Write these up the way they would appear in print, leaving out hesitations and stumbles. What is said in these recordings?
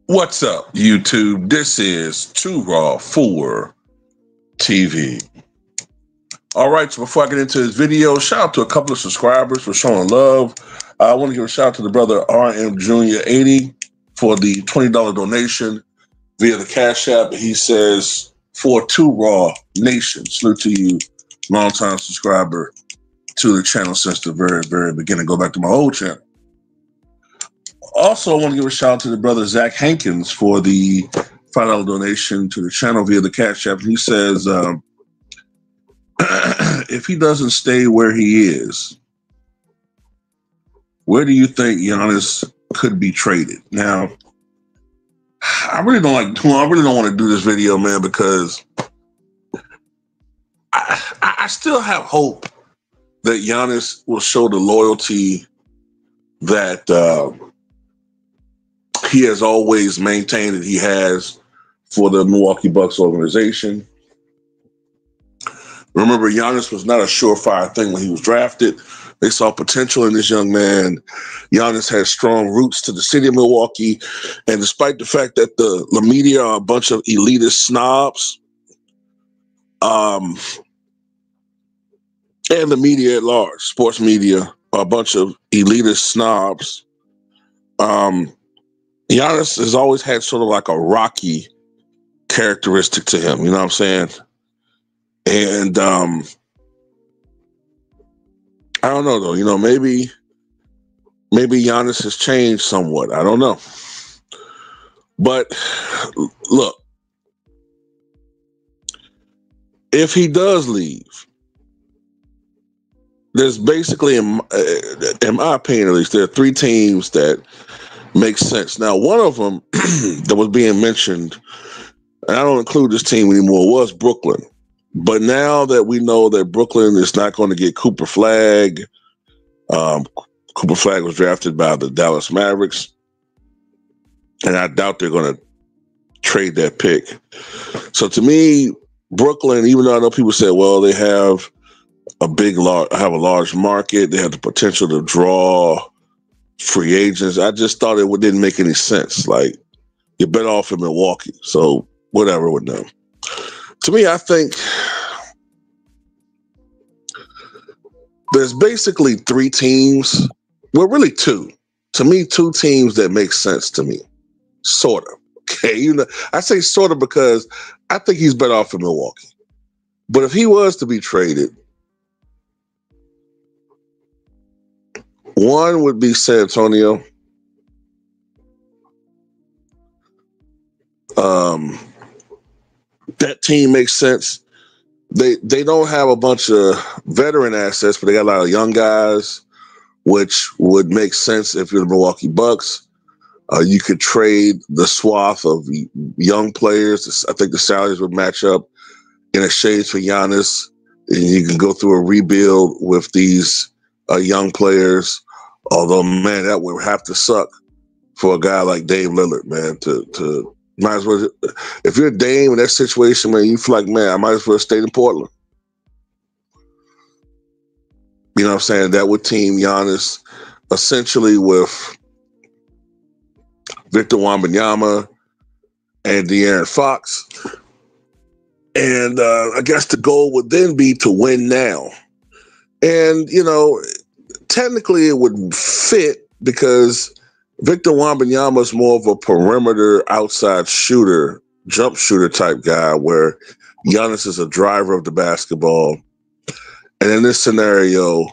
What's up, YouTube? This is Too Raw for TV. All right, so before I get into this video, shout out to a couple of subscribers for showing love. I want to give a shout out to the brother RM Jr. 80 for the $20 donation via the Cash App. He says, for Too Raw Nation, salute to you, longtime subscriber to the channel since the very, very beginning. Go back to my old channel. Also, I want to give a shout out to the brother Zach Hankins for the $5 donation to the channel via the Cash App. He says, if he doesn't stay where he is, where do you think Giannis could be traded? Now, I really don't want to do this video, man, because I still have hope that Giannis will show the loyalty that he has always maintained that he has for the Milwaukee Bucks organization. Remember, Giannis was not a surefire thing when he was drafted. They saw potential in this young man. Giannis has strong roots to the city of Milwaukee. And despite the fact that the media are a bunch of elitist snobs, and the media at large, sports media, are a bunch of elitist snobs, Giannis has always had sort of like a rocky characteristic to him. You know what I'm saying? And I don't know, though. You know, maybe Giannis has changed somewhat. I don't know. But look, if he does leave, there's basically, in my opinion at least, there are three teams that make sense. Now, one of them that was being mentioned, and I don't include this team anymore, was Brooklyn. But now that we know that Brooklyn is not going to get Cooper Flagg, Cooper Flagg was drafted by the Dallas Mavericks, and I doubt they're going to trade that pick. So to me, Brooklyn, even though I know people say, well, they have a large market, they have the potential to draw free agents, I just thought it didn't make any sense. Like, you're better off in Milwaukee. So whatever with them. To me, I think there's basically three teams. Well, really two. To me, two teams that make sense to me. Sort of. Okay. You know, I say sort of because I think he's better off in Milwaukee. But if he was to be traded, one would be San Antonio. That team makes sense. They don't have a bunch of veteran assets, but they got a lot of young guys, which would make sense if you're the Milwaukee Bucks. You could trade the swath of young players. I think the salaries would match up in exchange for Giannis. And you can go through a rebuild with these young players. Although, man, that would have to suck for a guy like Dame Lillard, man, to might as well. If you're Dame in that situation, man, you feel like, man, I might as well stay in Portland. You know what I'm saying? That would team Giannis essentially with Victor Wembanyama and De'Aaron Fox. And I guess the goal would then be to win now. And, you know, technically it would fit because Victor Wembanyama is more of a perimeter outside shooter, jump shooter type guy, where Giannis is a driver of the basketball. And in this scenario,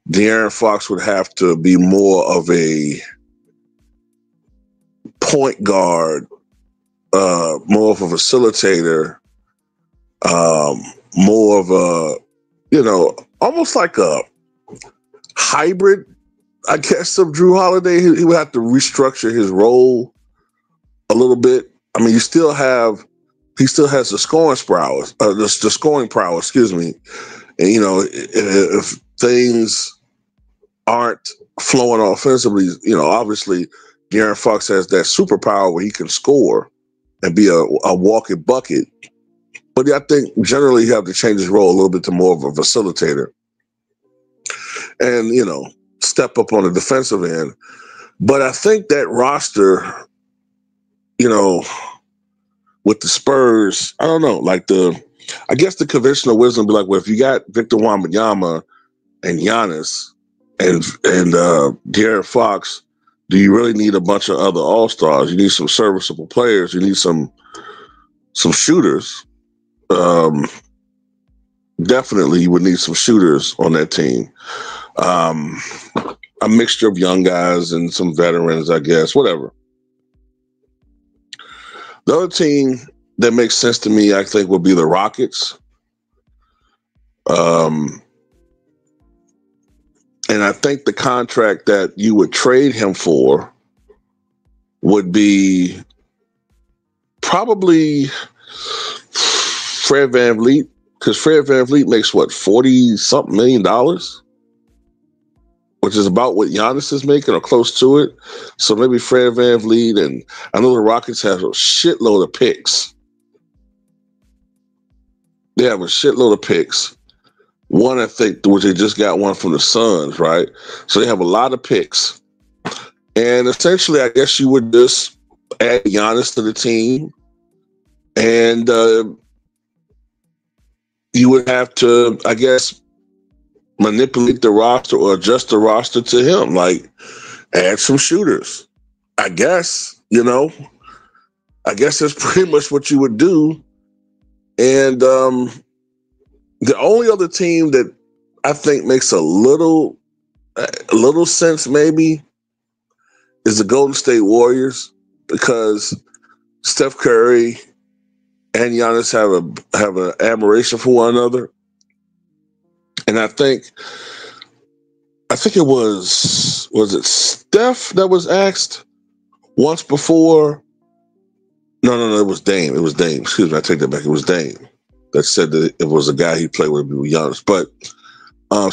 De'Aaron Fox would have to be more of a point guard, more of a facilitator, more of a, you know, almost like a hybrid, I guess, of Drew Holiday. He would have to restructure his role a little bit. I mean, he still has the scoring prowess, the scoring prowess, excuse me. And, you know, if things aren't flowing offensively, you know, obviously De'Aaron Fox has that superpower where he can score and be a walking bucket. But I think generally you have to change his role a little bit to more of a facilitator. And, you know, step up on the defensive end. But I think that roster you know, with the Spurs, I don't know. I guess the conventional wisdom would be like, well, if you got Victor Wembanyama and Giannis and De'Aaron Fox, do you really need a bunch of other all-stars? You need some serviceable players. You need some shooters. Definitely, you would need some shooters on that team. A mixture of young guys and some veterans, I guess. Whatever. The other team that makes sense to me, I think, would be the Rockets. And I think the contract that you would trade him for would be probably Fred VanVleet, because Fred VanVleet makes what, $40-something million, which is about what Giannis is making or close to it. So maybe Fred VanVleet, and I know the Rockets have a shitload of picks. They have a shitload of picks. One, I think, which they just got one from the Suns, right? So they have a lot of picks. And essentially, I guess you would just add Giannis to the team. And you would have to, I guess, manipulate the roster or adjust the roster to him. Like, add some shooters. I guess, I guess that's pretty much what you would do. And the only other team that I think makes a little sense maybe is the Golden State Warriors, because Steph Curry and Giannis have an admiration for one another. And I think it was it Steph that was asked once before? No, it was Dame. It was Dame. Excuse me, I take that back. It was Dame that said that it was a guy he played with Giannis. But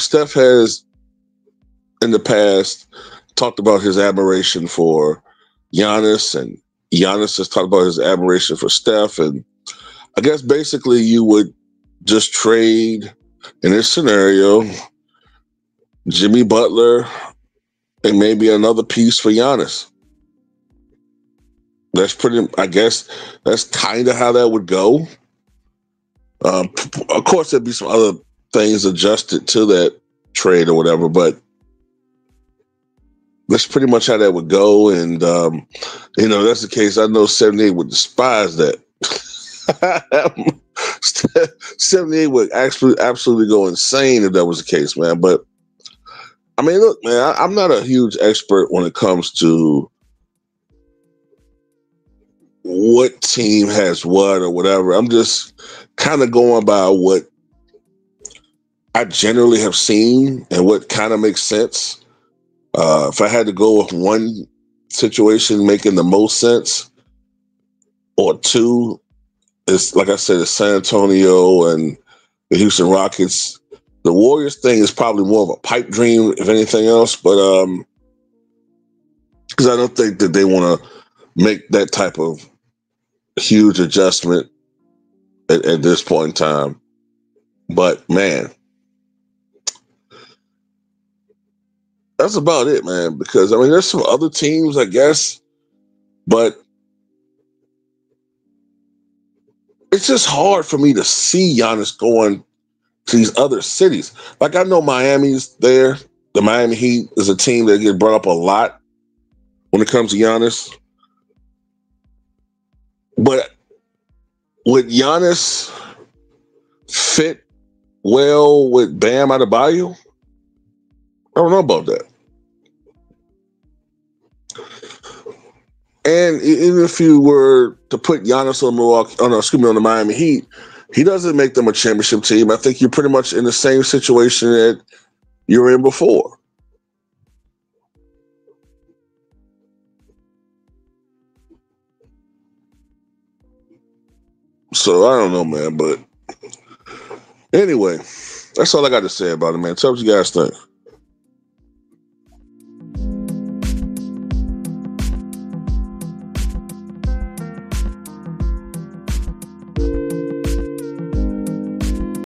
Steph has, in the past, talked about his admiration for Giannis, and Giannis has talked about his admiration for Steph. And I guess basically you would just trade, in this scenario, Jimmy Butler and maybe another piece for Giannis. I guess that's kind of how that would go. Of course, there'd be some other things adjusted to that trade or whatever, but that's pretty much how that would go. And, that's the case. I know 78 would despise that. 78 would absolutely go insane if that was the case, man. But, I mean, look, man, I'm not a huge expert when it comes to what team has what or whatever. I'm just kind of going by what I generally have seen and what kind of makes sense. If I had to go with one situation making the most sense, or two, it's like I said, it's San Antonio and the Houston Rockets. The Warriors thing is probably more of a pipe dream, if anything else, but because I don't think that they want to make that type of huge adjustment at this point in time. But man, that's about it, man. Because I mean, there's some other teams, I guess, but it's just hard for me to see Giannis going to these other cities. Like, I know Miami's there. The Miami Heat is a team that gets brought up a lot when it comes to Giannis. But would Giannis fit well with Bam Adebayo? I don't know about that. And even if you were to put Giannis on the Miami Heat, he doesn't make them a championship team. I think you're pretty much in the same situation that you were in before. So I don't know, man. But anyway, that's all I got to say about it, man. Tell what you guys think.